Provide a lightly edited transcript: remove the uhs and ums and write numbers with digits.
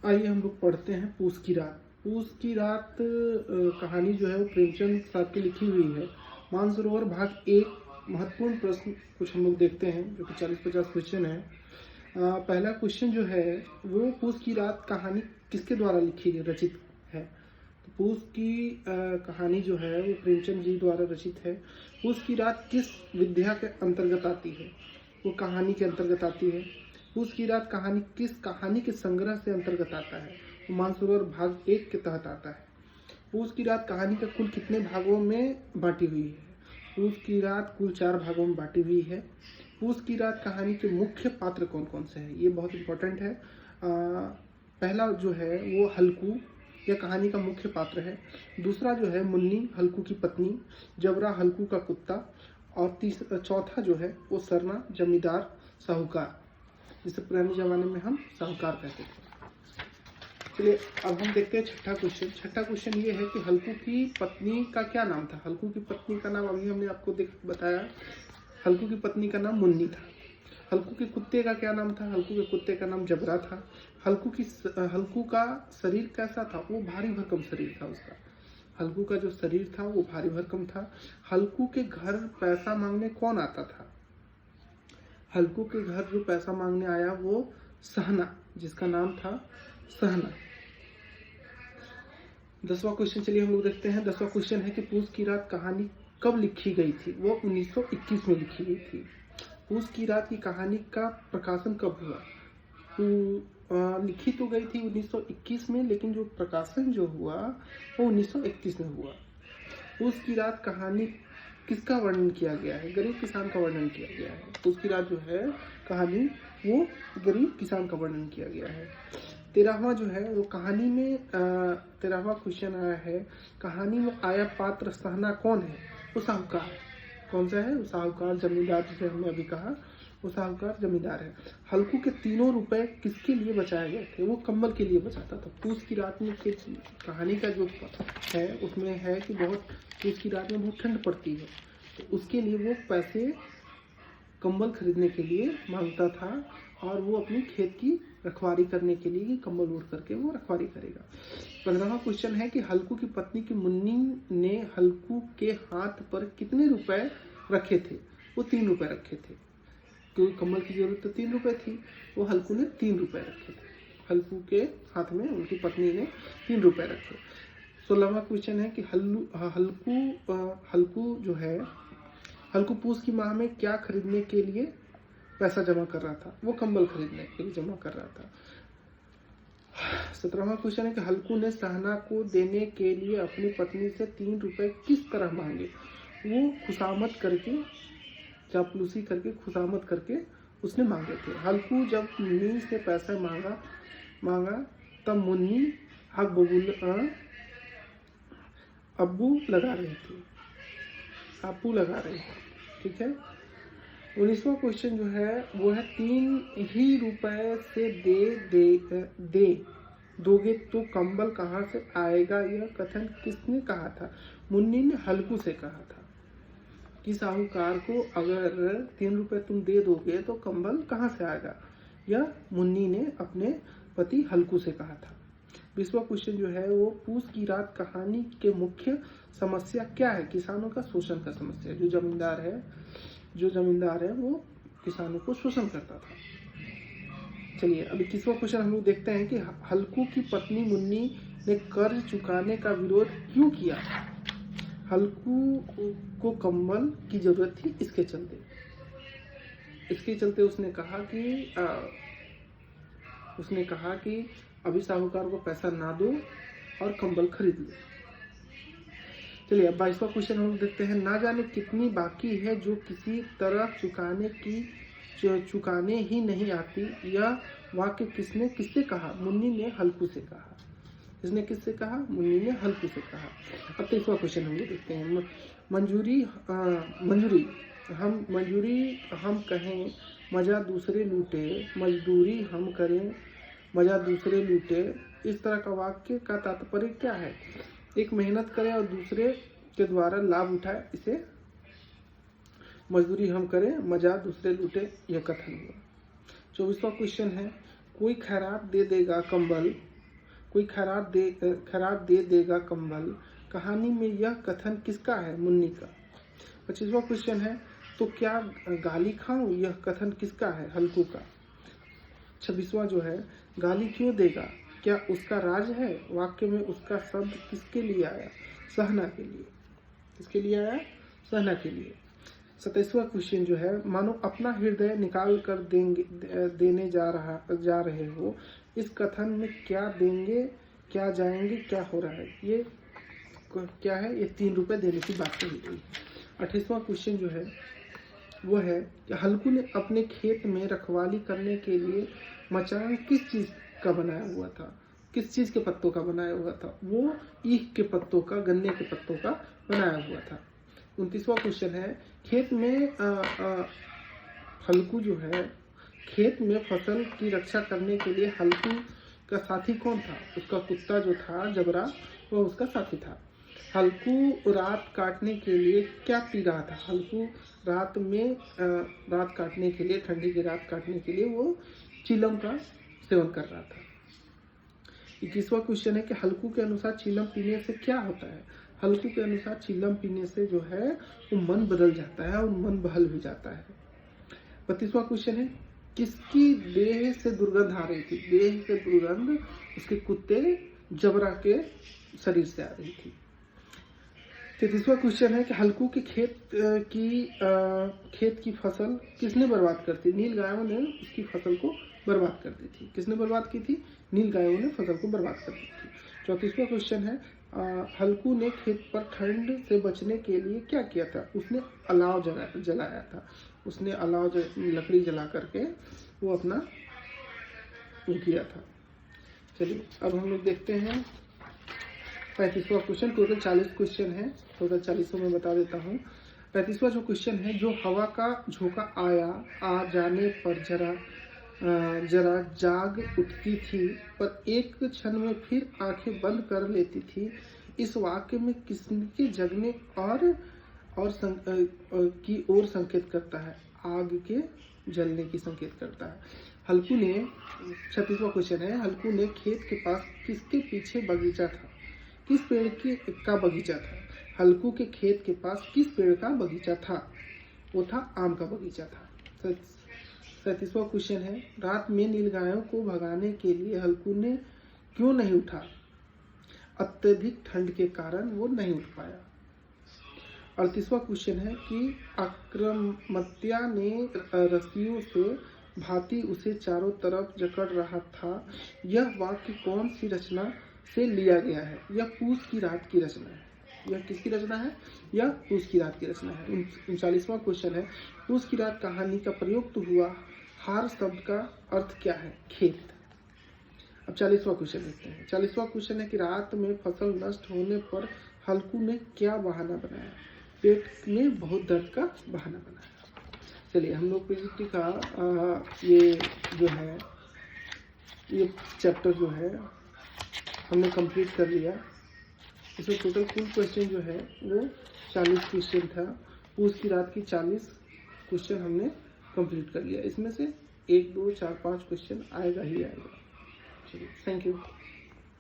आइए हम लोग पढ़ते हैं पूस की रात। पूस की रात कहानी जो है वो प्रेमचंद साहब की लिखी हुई है। मानसरोवर भाग एक। महत्वपूर्ण प्रश्न कुछ हम लोग देखते हैं जो कि 40-50 क्वेश्चन है। पहला क्वेश्चन जो है वो पूस की रात कहानी किसके द्वारा लिखी गई रचित है। तो पूस की कहानी जो है वो प्रेमचंद जी द्वारा रचित है। पूस की रात किस विद्या के अंतर्गत आती है, वो कहानी के अंतर्गत आती है। पूस की रात कहानी किस कहानी के संग्रह से अंतर्गत आता है, वो मानसरोवर भाग एक के तहत आता है। पूस की रात कहानी का कुल कितने भागों में बांटी हुई है। पूस की रात कुल 4 भागों में बांटी हुई है। पूस की रात कहानी के मुख्य पात्र कौन कौन से हैं, ये बहुत इंपॉर्टेंट है। पहला जो है वो हल्कू, यह कहानी का मुख्य पात्र है। दूसरा जो है मुन्नी, हल्कू की पत्नी। जबरा, हल्कू का कुत्ता। और चौथा जो है वो सरना, जमींदार साहूकार, जिसे पुराने जमाने में हम साहूकार कहते थे। चलिए अब हम देखते हैं छठा क्वेश्चन। छठा क्वेश्चन ये है कि हल्कू की पत्नी का क्या नाम था। हल्कू की पत्नी का नाम अभी हमने आपको बताया। हल्कू की पत्नी का नाम मुन्नी था। हल्कू के कुत्ते का क्या नाम था। हल्कू के कुत्ते का नाम जबरा था। हल्कू का शरीर कैसा था, वो भारी भरकम शरीर था उसका। हल्कू का जो शरीर था वो भारी भरकम था। हल्कू के घर पैसा मांगने कौन आता था। हल्कू के घर जो पैसा मांगने आया वो सहना, जिसका नाम था सहना। 10वां क्वेश्चन चलिए हम लोग देखते हैं। 10वां क्वेश्चन है कि पूस की रात कहानी कब लिखी गई थी। वो 1921 में लिखी गई थी। पूस की रात की कहानी का प्रकाशन कब हुआ। लिखी तो गई थी 1921 में, लेकिन जो प्रकाशन जो हुआ वो 1931 में हुआ। पूस की रात कहानी किसका वर्णन किया गया है। गरीब किसान का वर्णन किया गया है। पूस की रात जो है कहानी वो गरीब किसान का वर्णन किया गया है। 13वां जो है वो कहानी में 13वां क्वेश्चन आया है, कहानी में आया पात्र सहना कौन है। वो साहूकार। कौन सा है, वो साहूकार जमींदार, जिसे हमने अभी कहा वो साहूकार जमींदार है। हल्कू के 3 रुपए किसके लिए बचाए गए थे, वो कंबल के लिए बचाता था। पूस की रात में कहानी का जो है उसमें है कि पूस की रात में बहुत ठंड पड़ती है, तो उसके लिए वो पैसे कंबल खरीदने के लिए मांगता था, और वो अपनी खेत की रखवारी करने के लिए कंबल ओढ़ करके वो रखवारी करेगा। 15वां क्वेश्चन है कि हल्कू की पत्नी की मुन्नी ने हल्कू के हाथ पर कितने रुपए रखे थे। वो 3 रुपए रखे थे, क्योंकि कंबल की जरूरत तो 3 रुपए थी। वो हल्कू ने 3 रुपए रखे थे। हल्कू के हाथ में उनकी पत्नी ने 3 रुपए रखे। 16वां क्वेश्चन है कि हल्कू जो है हल्कू पूस की माह में क्या खरीदने के लिए पैसा जमा कर रहा था। वो कंबल खरीदने के लिए जमा कर रहा था। 17वां क्वेश्चन है कि हल्कू ने सहना को देने के लिए अपनी पत्नी से 3 रुपए किस तरह मांगे। वो खुशामद करके, चापलूसी करके, खुशामद करके उसने मांगे थे। हल्कू जब मुन्नी से पैसा मांगा तब मुन्नी हक बबूल अब्बू लगा रही थी, आपू लगा रही थी। ठीक है। 19वां क्वेश्चन जो है वो है 3 ही रुपए से दोगे तो कंबल कहाँ से आएगा। यह कथन किसने कहा था। मुन्नी ने हल्कू से कहा था कि साहूकार को अगर 3 रुपए तुम दे दोगे तो कंबल कहाँ से आएगा। यह मुन्नी ने अपने पति हल्कू से कहा था। 20वां क्वेश्चन जो है वो पूस की रात कहानी के मुख्य समस्या क्या है। किसानों का शोषण का समस्या। जो जमींदार है वो किसानों को शोषण करता था। चलिए अभी 21वां क्वेश्चन हम लोग देखते हैं कि हल्कू की पत्नी मुन्नी ने कर्ज चुकाने का विरोध क्यों किया। हल्कू को कंबल की जरूरत थी, इसके चलते उसने कहा कि अभी साहूकार को पैसा ना दो और कंबल खरीद लो। चलिए अब 22वां क्वेश्चन हम देखते हैं। ना जाने कितनी बाकी है जो किसी तरह चुकाने ही नहीं आती। यह वाक्य किससे कहा। मुन्नी ने हल्कू से कहा। इसने किससे कहा, मुन्नी ने हल्कू से कहा। अब 23वां क्वेश्चन हम देखते हैं। मंजूरी हम कहें मजा दूसरे लूटे, मजदूरी हम करें मजा दूसरे लूटे। इस तरह का वाक्य का तात्पर्य क्या है। एक मेहनत करे और दूसरे के द्वारा लाभ उठाए, इसे मजदूरी हम करें मजा दूसरे लूटे, यह कथन हुआ। 24वां क्वेश्चन है। कोई खैरात दे देगा कंबल कोई खैरात दे देगा कंबल, कहानी में यह कथन किसका है? मुन्नी का। 25वां क्वेश्चन है, तो क्या गाली खाऊं, यह कथन किसका है? हल्कू का। 26वां जो है, गाली क्यों देगा, क्या उसका राज है? वाक्य में उसका शब्द किसके लिए आया? सहना के लिए। किसके लिए आया? सहना के लिए। 27वां क्वेश्चन जो है, मानो अपना हृदय निकाल कर देने जा रहे हो, इस कथन में क्या देंगे, क्या जाएंगे, क्या हो रहा है? ये क्या है? ये 3 रुपए देने की बात कही गई। 28वां क्वेश्चन जो है वो है कि हल्कू ने अपने खेत में रखवाली करने के लिए मचान किस चीज का बनाया हुआ था? किस चीज के पत्तों का बनाया हुआ था? वो ईख के पत्तों का, गन्ने के पत्तों का बनाया हुआ था। 29वां क्वेश्चन है, खेत में हल्कू जो है, खेत में फसल की रक्षा करने के लिए हल्कू का साथी कौन था? उसका कुत्ता जो था जबरा, वह उसका साथी था। हल्कू रात काटने के लिए क्या पी रहा था? हल्कू रात काटने के लिए, ठंडी की रात काटने के लिए वो चीलम का सेवन कर रहा था। 21वां क्वेश्चन है कि हल्कू के अनुसार चीलम पीने से क्या होता है? हल्कू के अनुसार चीलम पीने से जो है वो मन बदल जाता है और मन बहल हो जाता है। 32वां क्वेश्चन है, किसकी देह से दुर्गंध आ रही थी? देह से दुर्गंध उसके कुत्ते जबरा के शरीर से आ रही थी। 33वां क्वेश्चन है कि हल्कू के खेत की फसल किसने बर्बाद कर दी? नील गायों ने उसकी फसल को बर्बाद कर दी थी। किसने बर्बाद की थी? नील गायों ने फसल को बर्बाद कर दी थी। 34वां क्वेश्चन है, हल्कू ने खेत पर ठंड से बचने के लिए क्या किया था? उसने अलाव जलाया था। उसने लकड़ी जला करके वो अपना किया था। चलिए अब हम लोग देखते हैं 35वां क्वेश्चन। टोटल 40 क्वेश्चन है, टोटल 40 में बता देता हूँ। 35वां जो क्वेश्चन है, जो हवा का झोंका आ जाने पर जरा जाग उठती थी पर एक क्षण में फिर आंखें बंद कर लेती थी, इस वाक्य में किसके जगने की ओर संकेत करता है? आग के जलने की संकेत करता है। हल्कू ने 36वां क्वेश्चन है, हल्कू ने खेत के पास किसके पीछे बगीचा था? किस पेड़ का बगीचा था? हल्कू के खेत के पास किस पेड़ का बगीचा था? वो था आम का बगीचा था। 37वां क्वेश्चन है, रात में नीलगायों को भगाने के लिए हल्कू ने क्यों नहीं उठा? अत्यधिक ठंड के कारण वो नहीं उठ पाया। 38वां क्वेश्चन है कि आक्रमत्या ने रस्सियों से भांति उसे चारों तरफ जकड़ रहा था, यह वाक्य कौन सी रचना से लिया गया है? यह पूस की रात की रचना है। यह किसकी रचना है? यह पूस की रात की रचना है। 39वां क्वेश्चन है, पूस की रात कहानी का प्रयुक्त हुआ हार शब्द का अर्थ क्या है? खेत। अब 40वां क्वेश्चन देखते हैं। 40वां क्वेश्चन है कि रात में फसल नष्ट होने पर हल्कू ने क्या बहाना बनाया? पेट में बहुत दर्द का बहाना बनाया। चलिए हम लोग पीजीटी का ये जो है ये चैप्टर जो है हमने कंप्लीट कर लिया। इसमें टोटल कुल क्वेश्चन जो है वो 40 क्वेश्चन था। पूस की रात की 40 क्वेश्चन हमने कंप्लीट कर लिया। इसमें से 1, 2, 4, 5 क्वेश्चन आएगा ही आएगा। चलिए, थैंक यू।